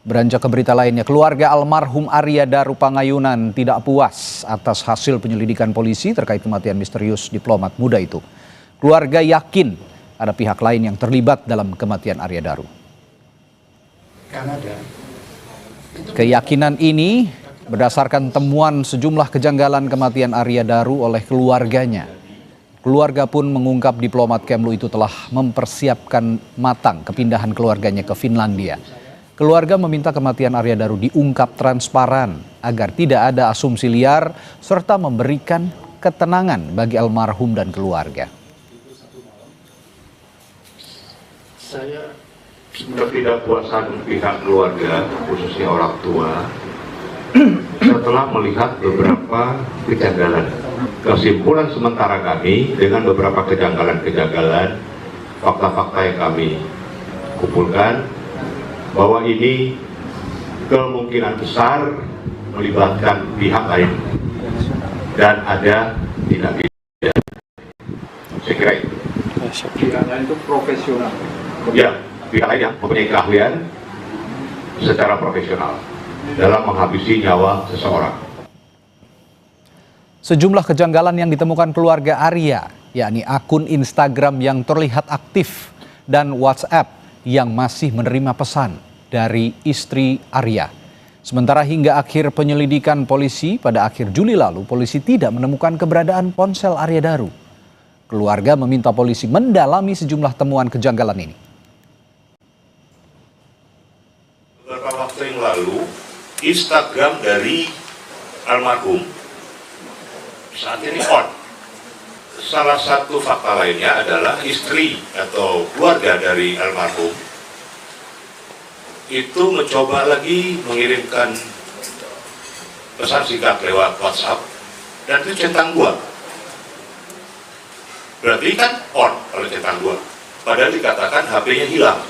Beranjak ke berita lainnya, keluarga almarhum Arya Daru Pangayunan tidak puas atas hasil penyelidikan polisi terkait kematian misterius diplomat muda itu. Keluarga yakin ada pihak lain yang terlibat dalam kematian Arya Daru. Keyakinan ini berdasarkan temuan sejumlah kejanggalan kematian Arya Daru oleh keluarganya. Keluarga pun mengungkap diplomat Kemlu itu telah mempersiapkan matang kepindahan keluarganya ke Finlandia. Keluarga meminta kematian Arya Daru diungkap transparan agar tidak ada asumsi liar serta memberikan ketenangan bagi almarhum dan keluarga. Saya ketidakpuasan pihak keluarga, khususnya orang tua, setelah melihat beberapa kejanggalan. Kesimpulan sementara kami dengan beberapa kejanggalan, fakta-fakta yang kami kumpulkan, bahwa ini kemungkinan besar melibatkan pihak lain dan ada tindak pidana. Saya kira itu. Pihak lain itu profesional. Ya, pihak lain yang mempunyai keahlian secara profesional dalam menghabisi nyawa seseorang. Sejumlah kejanggalan yang ditemukan keluarga Arya, yakni akun Instagram yang terlihat aktif dan WhatsApp yang masih menerima pesan dari istri Arya. Sementara hingga akhir penyelidikan polisi pada akhir Juli lalu, polisi tidak menemukan keberadaan ponsel Arya Daru. Keluarga meminta polisi mendalami sejumlah temuan kejanggalan ini. Beberapa waktu yang lalu, Instagram dari almarhum saat ini on. Salah satu fakta lainnya adalah istri atau keluarga dari almarhum itu mencoba lagi mengirimkan pesan singkat lewat WhatsApp dan itu centang 2. Berarti kan on kalau centang 2. Padahal dikatakan HP-nya hilang.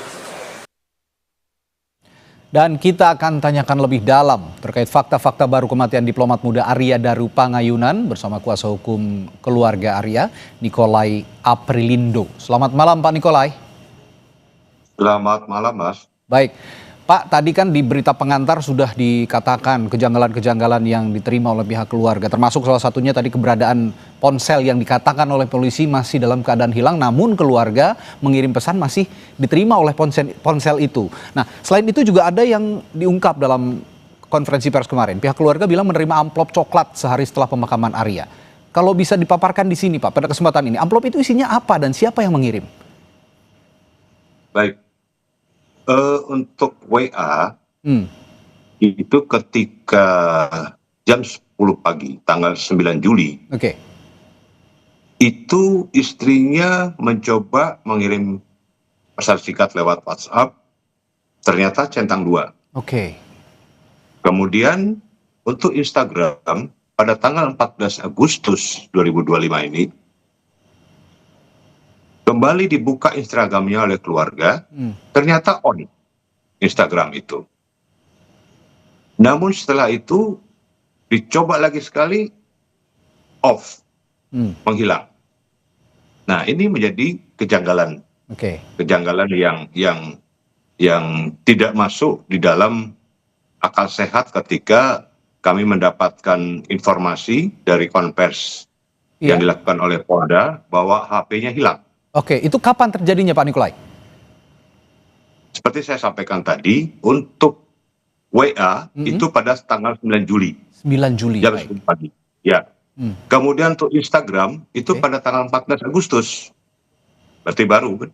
Dan kita akan tanyakan lebih dalam terkait fakta-fakta baru kematian diplomat muda Arya Daru Pangayunan bersama kuasa hukum keluarga Arya, Nikolai Aprilindo. Selamat malam Pak Nikolai. Selamat malam Mas. Baik, Pak, tadi kan di berita pengantar sudah dikatakan kejanggalan-kejanggalan yang diterima oleh pihak keluarga, termasuk salah satunya tadi keberadaan ponsel yang dikatakan oleh polisi masih dalam keadaan hilang, namun keluarga mengirim pesan masih diterima oleh ponsel itu. Nah, selain itu juga ada yang diungkap dalam konferensi pers kemarin. Pihak keluarga bilang menerima amplop coklat sehari setelah pemakaman Arya. Kalau bisa dipaparkan di sini Pak, pada kesempatan ini, amplop itu isinya apa dan siapa yang mengirim? Baik. Untuk WA itu ketika jam 10 pagi tanggal 9 Juli itu istrinya mencoba mengirim pesan singkat lewat WhatsApp, ternyata centang 2. Kemudian untuk Instagram pada tanggal 14 Agustus 2025 ini kembali dibuka Instagramnya oleh keluarga, ternyata on Instagram itu. Namun setelah itu dicoba lagi sekali off, menghilang. Nah ini menjadi kejanggalan, kejanggalan yang tidak masuk di dalam akal sehat ketika kami mendapatkan informasi dari konvers yang dilakukan oleh Polda bahwa HP-nya hilang. Itu kapan terjadinya Pak Nikolai? Seperti saya sampaikan tadi, untuk WA itu pada tanggal 9 Juli. 9 Juli. Jam 10 pagi. Ya. Kemudian untuk Instagram itu pada tanggal 14 Agustus. Berarti baru kan?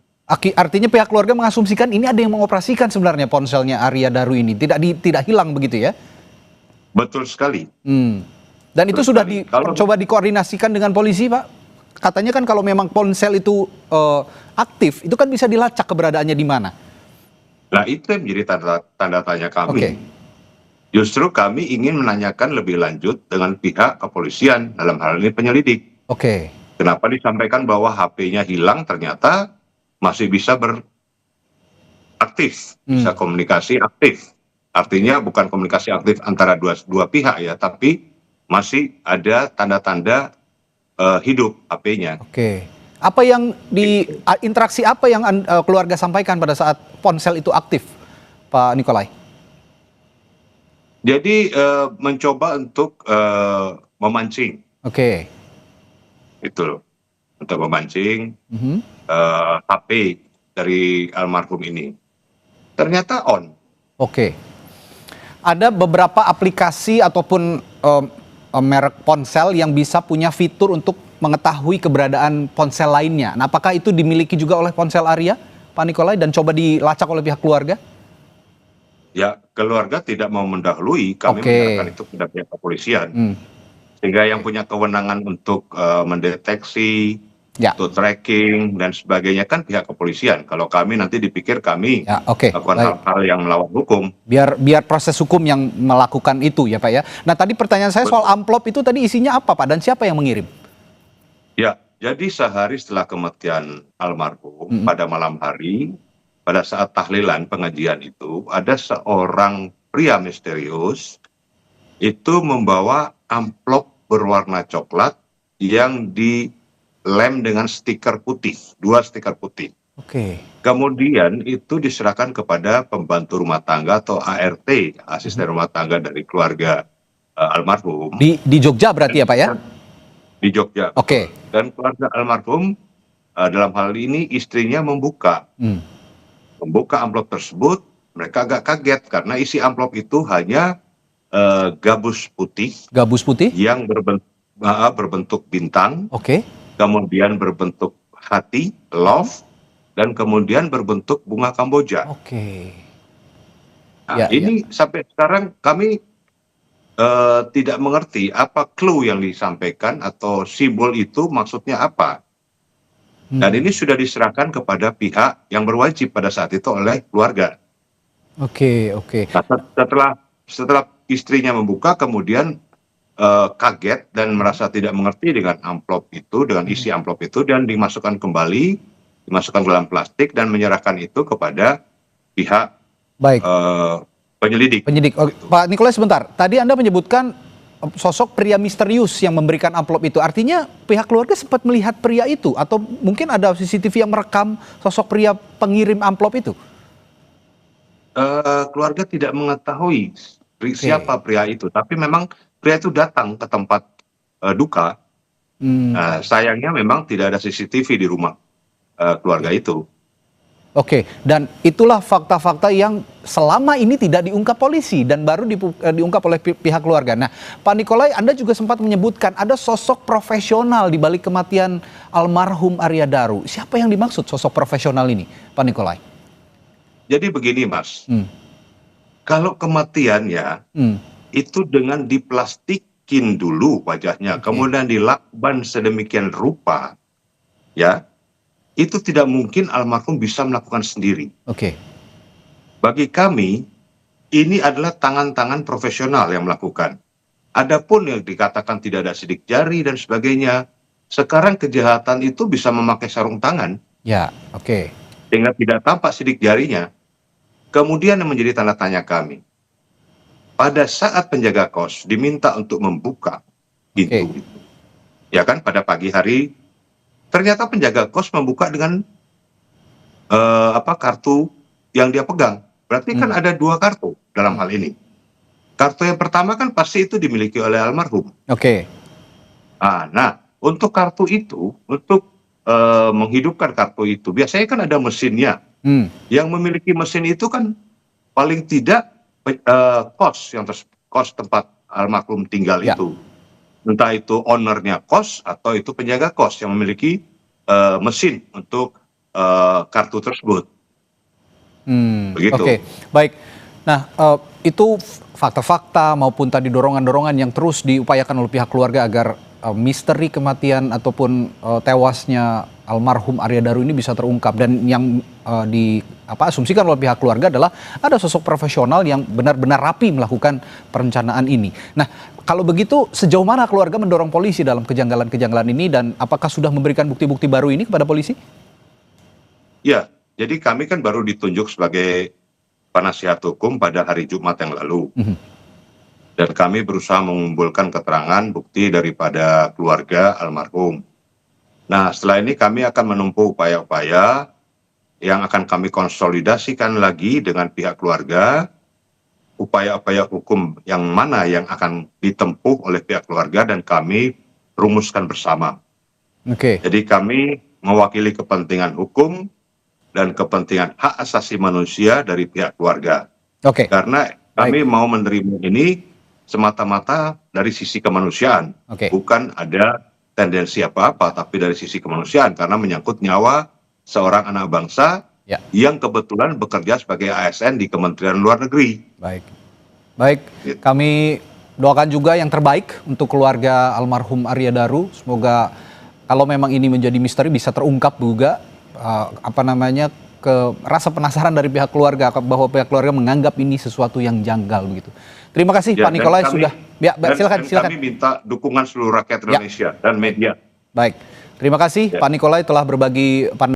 Artinya pihak keluarga mengasumsikan ini ada yang mengoperasikan sebenarnya ponselnya Arya Daru ini. Tidak hilang begitu ya? Betul sekali. Dan itu sudah coba dikoordinasikan dengan polisi Pak? Katanya kan kalau memang ponsel itu aktif, itu kan bisa dilacak keberadaannya di mana? Nah itu yang menjadi tanda tanya kami. Justru kami ingin menanyakan lebih lanjut dengan pihak kepolisian, dalam hal ini penyelidik. Kenapa disampaikan bahwa HP-nya hilang, ternyata masih bisa beraktif, bisa komunikasi aktif. Artinya bukan komunikasi aktif antara dua pihak ya, tapi masih ada tanda-tanda hidup HP-nya. Apa yang interaksi apa yang keluarga sampaikan pada saat ponsel itu aktif, Pak Nikolai? Jadi mencoba untuk memancing, Oke. itu loh, untuk memancing Mhm. HP dari almarhum ini. Ternyata on. Oke. Ada beberapa aplikasi ataupun merek ponsel yang bisa punya fitur untuk mengetahui keberadaan ponsel lainnya. Nah, apakah itu dimiliki juga oleh ponsel Arya, Pak Nikolai, dan coba dilacak oleh pihak keluarga? Ya, keluarga tidak mau mendahului, kami Oke. menyerahkan itu kepada pihak kepolisian. Sehingga yang punya kewenangan untuk mendeteksi, Ya. untuk tracking dan sebagainya kan pihak kepolisian. Kalau kami nanti dipikir kami Ya, oke. melakukan Baik. hal-hal yang melawan hukum. Biar proses hukum yang melakukan itu ya Pak ya. Nah, tadi pertanyaan saya soal amplop itu tadi isinya apa Pak, dan siapa yang mengirim? Ya, jadi sehari setelah kematian almarhum pada malam hari, pada saat tahlilan pengajian itu, ada seorang pria misterius itu membawa amplop berwarna coklat yang dilem dengan stiker putih, 2 stiker putih. Oke. Kemudian itu diserahkan kepada pembantu rumah tangga atau ART, asisten rumah tangga dari keluarga almarhum. Di Jogja berarti ya Pak ya? Di Jogja. Oke. Dan keluarga almarhum dalam hal ini istrinya membuka amplop tersebut. Mereka agak kaget karena isi amplop itu hanya gabus putih. Gabus putih? Yang berbentuk bintang. Oke. Kemudian berbentuk hati, love, dan kemudian berbentuk bunga Kamboja. Oke. Nah, ini sampai sekarang kami tidak mengerti apa clue yang disampaikan atau simbol itu maksudnya apa. Dan ini sudah diserahkan kepada pihak yang berwajib pada saat itu oleh keluarga. Oke. Nah, setelah istrinya membuka, kemudian kaget dan merasa tidak mengerti dengan amplop itu, dengan isi amplop itu, dan dimasukkan kembali, dimasukkan ke dalam plastik dan menyerahkan itu kepada pihak penyelidik. Pak Nikolai, sebentar. Tadi Anda menyebutkan sosok pria misterius yang memberikan amplop itu. Artinya pihak keluarga sempat melihat pria itu, atau mungkin ada CCTV yang merekam sosok pria pengirim amplop itu? Keluarga tidak mengetahui siapa pria itu, tapi memang pria itu datang ke tempat duka. Sayangnya memang tidak ada CCTV di rumah keluarga itu. Oke, dan itulah fakta-fakta yang selama ini tidak diungkap polisi dan baru diungkap oleh pihak keluarga. Nah, Pak Nikolai, Anda juga sempat menyebutkan ada sosok profesional di balik kematian almarhum Arya Daru. Siapa yang dimaksud sosok profesional ini, Pak Nikolai? Jadi begini, Mas. Kalau kematiannya itu dengan diplastikin dulu wajahnya, kemudian dilakban sedemikian rupa, ya. Itu tidak mungkin almarhum bisa melakukan sendiri. Oke. Bagi kami, ini adalah tangan-tangan profesional yang melakukan. Adapun yang dikatakan tidak ada sidik jari dan sebagainya, sekarang kejahatan itu bisa memakai sarung tangan. Ya, oke. Sehingga tidak tampak sidik jarinya. Kemudian yang menjadi tanda tanya kami, pada saat penjaga kos diminta untuk membuka pintu, ya kan, pada pagi hari, ternyata penjaga kos membuka dengan kartu yang dia pegang. Berarti kan ada 2 kartu dalam hal ini. Kartu yang pertama kan pasti itu dimiliki oleh almarhum. Oke. Nah, untuk kartu itu, untuk menghidupkan kartu itu, biasanya kan ada mesinnya. Yang memiliki mesin itu kan paling tidak kos tempat almarhum tinggal itu. Entah itu ownernya kos atau itu penjaga kos yang memiliki mesin untuk kartu tersebut. Begitu. Oke, baik. Nah, itu fakta-fakta maupun tadi dorongan-dorongan yang terus diupayakan oleh pihak keluarga agar misteri kematian ataupun tewasnya almarhum Arya Daru ini bisa terungkap, dan yang asumsikan oleh pihak keluarga adalah ada sosok profesional yang benar-benar rapi melakukan perencanaan ini. Nah, kalau begitu sejauh mana keluarga mendorong polisi dalam kejanggalan-kejanggalan ini, dan apakah sudah memberikan bukti-bukti baru ini kepada polisi? Ya, jadi kami kan baru ditunjuk sebagai penasihat hukum pada hari Jumat yang lalu. Dan kami berusaha mengumpulkan keterangan bukti daripada keluarga almarhum. Nah, setelah ini kami akan menempuh upaya-upaya yang akan kami konsolidasikan lagi dengan pihak keluarga upaya-upaya hukum yang mana yang akan ditempuh oleh pihak keluarga dan kami rumuskan bersama. Jadi kami mewakili kepentingan hukum dan kepentingan hak asasi manusia dari pihak keluarga. Karena kami mau menerima ini semata-mata dari sisi kemanusiaan, bukan ada tendensi apa-apa, tapi dari sisi kemanusiaan karena menyangkut nyawa seorang anak bangsa yang kebetulan bekerja sebagai ASN di Kementerian Luar Negeri. Baik, kami doakan juga yang terbaik untuk keluarga almarhum Arya Daru. Semoga kalau memang ini menjadi misteri bisa terungkap juga rasa penasaran dari pihak keluarga bahwa pihak keluarga menganggap ini sesuatu yang janggal begitu. Terima kasih Pak Nikolai sudah. Silakan. Kami minta dukungan seluruh rakyat Indonesia dan media. Baik, terima kasih Pak Nikolai telah berbagi pandangan.